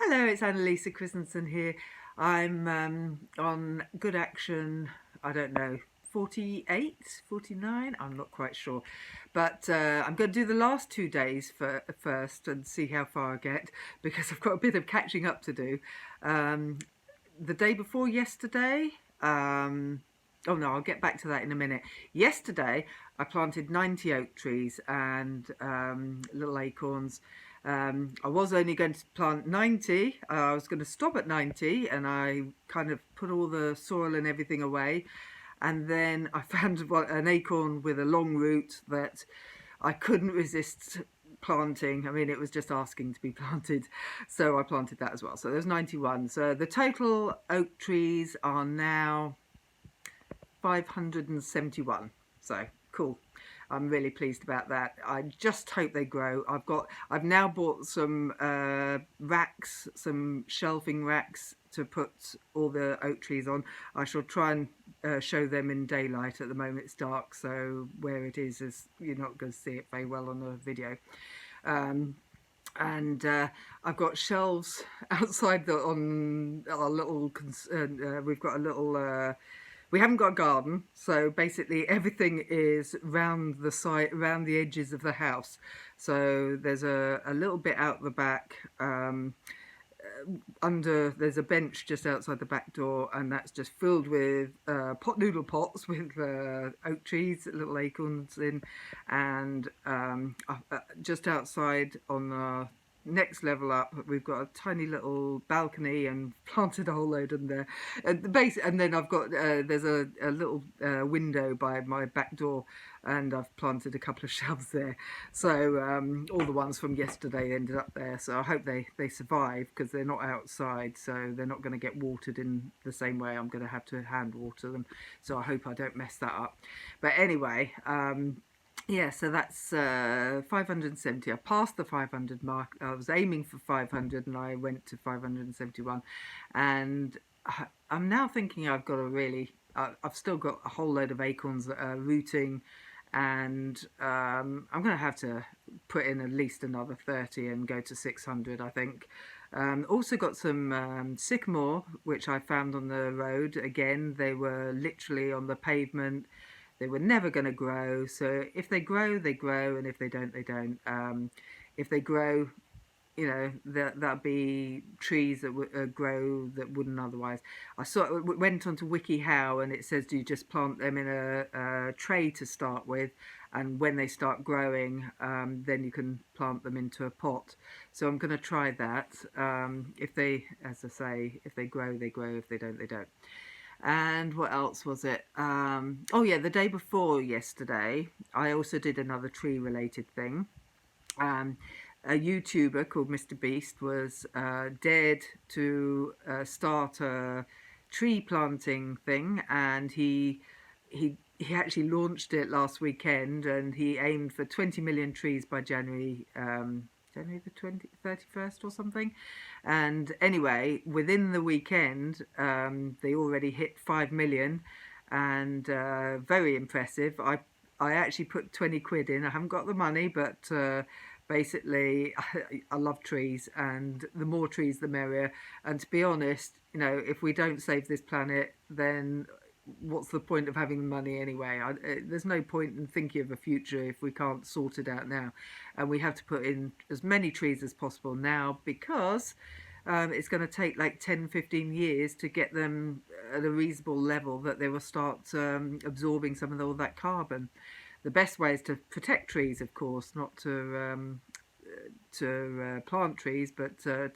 Hello, it's Annalisa Christensen here. I'm on Good Action, I don't know, 48, 49. I'm not quite sure. But I'm going to do the last 2 days first and see how far I get because I've got a bit of catching up to do. Um, the day before yesterday, oh no, I'll get back to that in a minute. Yesterday, I planted 90 oak trees and little acorns. I was only going to plant 90. I was going to stop at 90 and I kind of put all the soil and everything away. And then I found an acorn with a long root that I couldn't resist planting. I mean, it was just asking to be planted. So I planted that as well. So there's 91. So the total oak trees are now 571. So cool. I'm really pleased about that. I just hope they grow. I've now bought some racks, some shelving racks to put all the oak trees on. I shall try and show them in daylight. At the moment it's dark, so where it is you're not going to see it very well on the video. And I've got shelves outside on our little. We've got a little. We haven't got a garden, so basically everything is round the side, around the edges of the house. So there's a little bit out the back. There's a bench just outside the back door, and that's just filled with noodle pots with oak trees, little acorns in, and just outside on the next level up we've got a tiny little balcony and planted a whole load in there, and then I've got there's a little window by my back door, and I've planted a couple of shelves there. So all the ones from yesterday ended up there, so I hope they survive because they're not outside, so they're not going to get watered in the same way. I'm going to have to hand water them, so I hope I don't mess that up. But anyway, yeah, so that's 570. I passed the 500 mark. I was aiming for 500 and I went to 571. And I'm now thinking I've got I've still got a whole load of acorns that are rooting, and I'm going to have to put in at least another 30 and go to 600, I think. Also got some sycamore, which I found on the road. Again, they were literally on the pavement. They were never going to grow. So if they grow, they grow, and if they don't, they don't. If they grow, you know, that'll be trees that would grow that wouldn't otherwise. Went onto WikiHow, and it says do you just plant them in a tray to start with, and when they start growing, then you can plant them into a pot. So I'm going to try that. If they, as I say, if they grow, they grow. If they don't, they don't. And what else was it? Oh yeah, the day before yesterday, I also did another tree related thing. A YouTuber called Mr. Beast was dared to start a tree planting thing, and he actually launched it last weekend, and he aimed for 20 million trees by January the 31st or something. And anyway, within the weekend, they already hit 5 million, and very impressive. I actually put 20 quid in. I haven't got the money, but basically I love trees, and the more trees the merrier. And to be honest, you know, if we don't save this planet, then what's the point of having the money anyway? There's no point in thinking of a future if we can't sort it out now. And we have to put in as many trees as possible now, because it's going to take like 10-15 years to get them at a reasonable level that they will start absorbing some of all that carbon. The best way is to protect trees, of course, not to plant trees, but to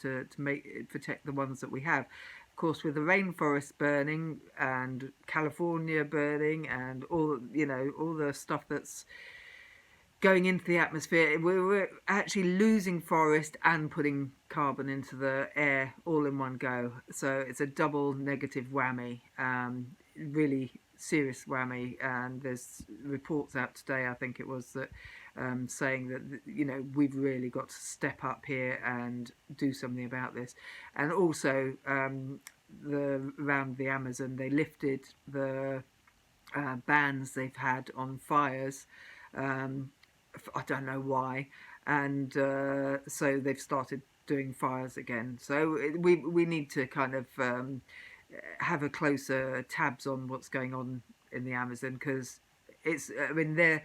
protect the ones that we have. Of course, with the rainforest burning and California burning and all, you know, all the stuff that's going into the atmosphere, we're actually losing forest and putting carbon into the air all in one go. So it's a double negative whammy, really serious whammy. And there's reports out today, I think it was, that saying that, you know, we've really got to step up here and do something about this. And also around the Amazon, they lifted the bans they've had on fires. I don't know why, and so they've started doing fires again. So we need to kind of have a closer tabs on what's going on in the Amazon, because it's, I mean, they're,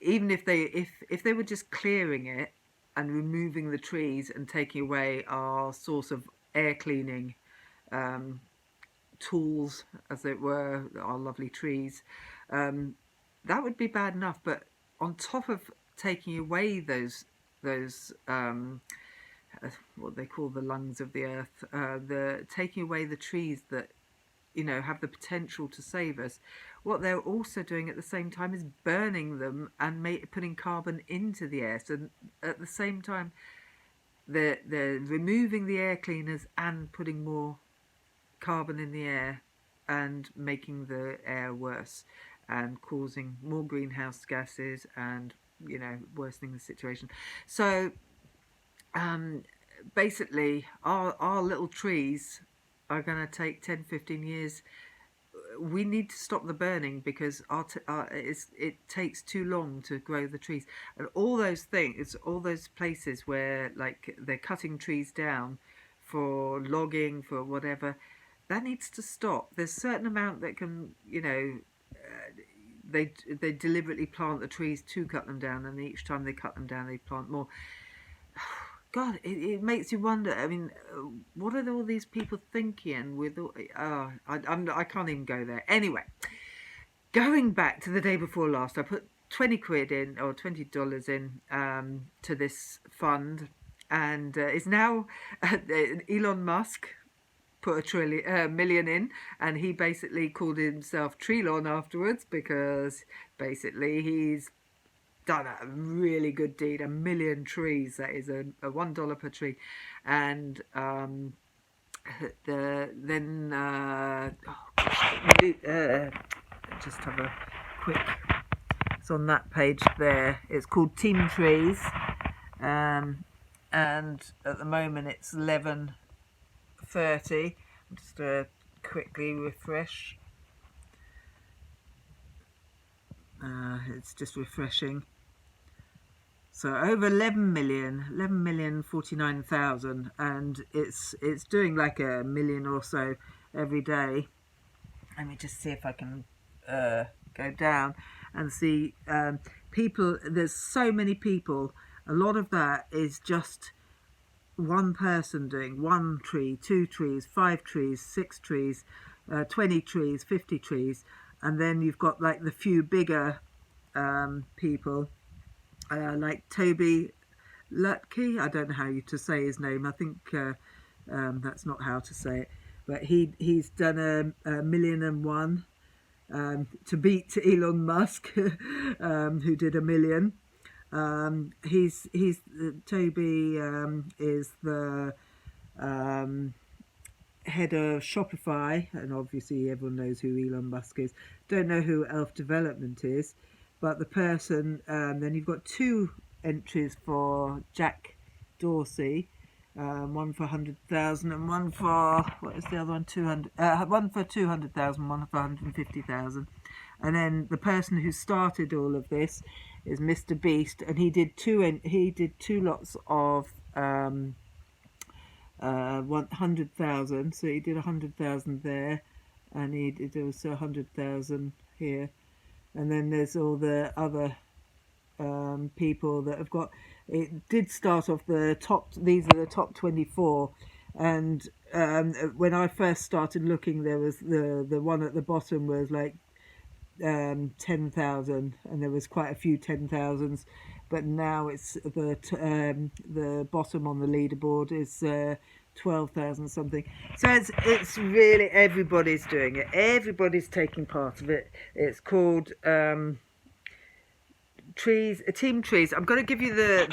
even if they were just clearing it and removing the trees and taking away our source of air cleaning um, tools, as it were, our lovely trees, um, that would be bad enough. But on top of taking away those what they call the lungs of the earth, the taking away the trees that have the potential to save us, what they're also doing at the same time is burning them and putting carbon into the air. So at the same time, they're removing the air cleaners and putting more carbon in the air and making the air worse and causing more greenhouse gases and worsening the situation. So basically our little trees are going to take 10-15 years. We need to stop the burning because it takes too long to grow the trees, and all those things, all those places where like they're cutting trees down for logging, for whatever, that needs to stop. There's a certain amount that can, they deliberately plant the trees to cut them down, and each time they cut them down they plant more. God, it makes you wonder. I mean, what are all these people thinking with all, I can't even go there. Anyway, going back to the day before last, I put 20 quid in, or $20 in, to this fund, and it's now Elon Musk put a million in, and he basically called himself Treelon afterwards, because basically he's done a really good deed. 1,000,000 trees, that is a $1 per tree. And just have a quick, it's on that page there, it's called Team Trees, and at the moment it's 11:30. I'm just quickly refresh. It's just refreshing. So over 11,049,000, and it's doing like 1,000,000 or so every day. Let me just see if I can go down and see people. There's so many people. A lot of that is just one person doing 1 tree, 2 trees, 5 trees, 6 trees, 20 trees, 50 trees, and then you've got like the few bigger people, like Toby Lutke. I don't know how to say his name. I think that's not how to say it, but he's done a 1,000,001 to beat Elon Musk, who did 1,000,000. He's Toby is the head of Shopify, and obviously everyone knows who Elon Musk is. Don't know who Elf Development is, but the person. Then you've got 2 entries for Jack Dorsey, one for 100,000 and one for, what is the other one? 200. One for 200,000, one for 150,000. And then the person who started all of this is Mr. Beast, and he did two lots of 100,000. So he did 100,000 there, and he did also 100,000 here. And then there's all the other people that have got. It did start off the top. These are the top 24, and when I first started looking, there was the one at the bottom was like 10,000, and there was quite a few 10,000s, but now it's the bottom on the leaderboard is 12,000 something. So it's really, everybody's doing it. Everybody's taking part of it. It's called Team Trees. I'm going to give you the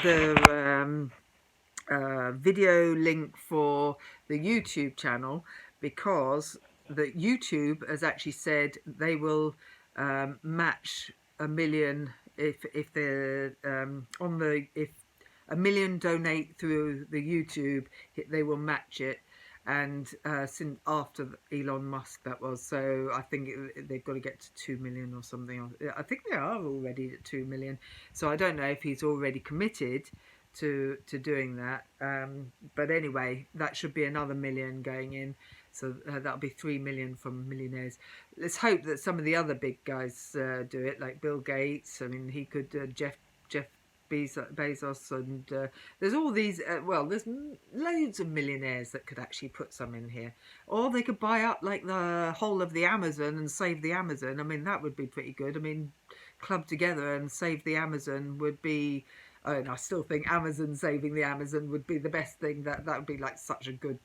video link for the YouTube channel, because the YouTube has actually said they will match 1,000,000 if they're if 1,000,000 donate through the YouTube, they will match it. And since after Elon Musk, that was, so I think they've got to get to 2,000,000 or something. I think they are already at 2,000,000. So I don't know if he's already committed to doing that. But anyway, that should be another million going in. So that'll be 3 million from millionaires. Let's hope that some of the other big guys do it, like Bill Gates. I mean, he could, Jeff Bezos, and there's all these. Well, there's loads of millionaires that could actually put some in here, or they could buy up like the whole of the Amazon and save the Amazon. I mean, that would be pretty good. I mean, club together and save the Amazon would be. And I still think Amazon saving the Amazon would be the best thing. That would be like such a good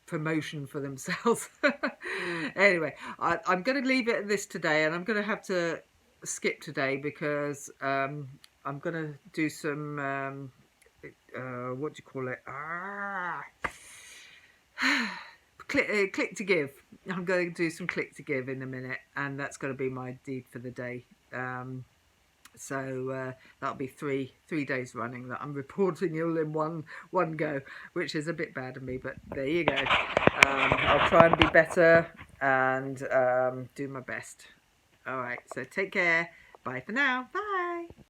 promotion for themselves. Anyway, I'm going to leave it at this today, and I'm going to have to skip today because I'm going to do some what do you call it? Click to give. I'm going to do some click to give in a minute, and that's going to be my deed for the day. So that'll be three days running that I'm reporting all in one go, which is a bit bad of me, but there you go. I'll try and be better and do my best. All right, so take care. Bye for now. Bye.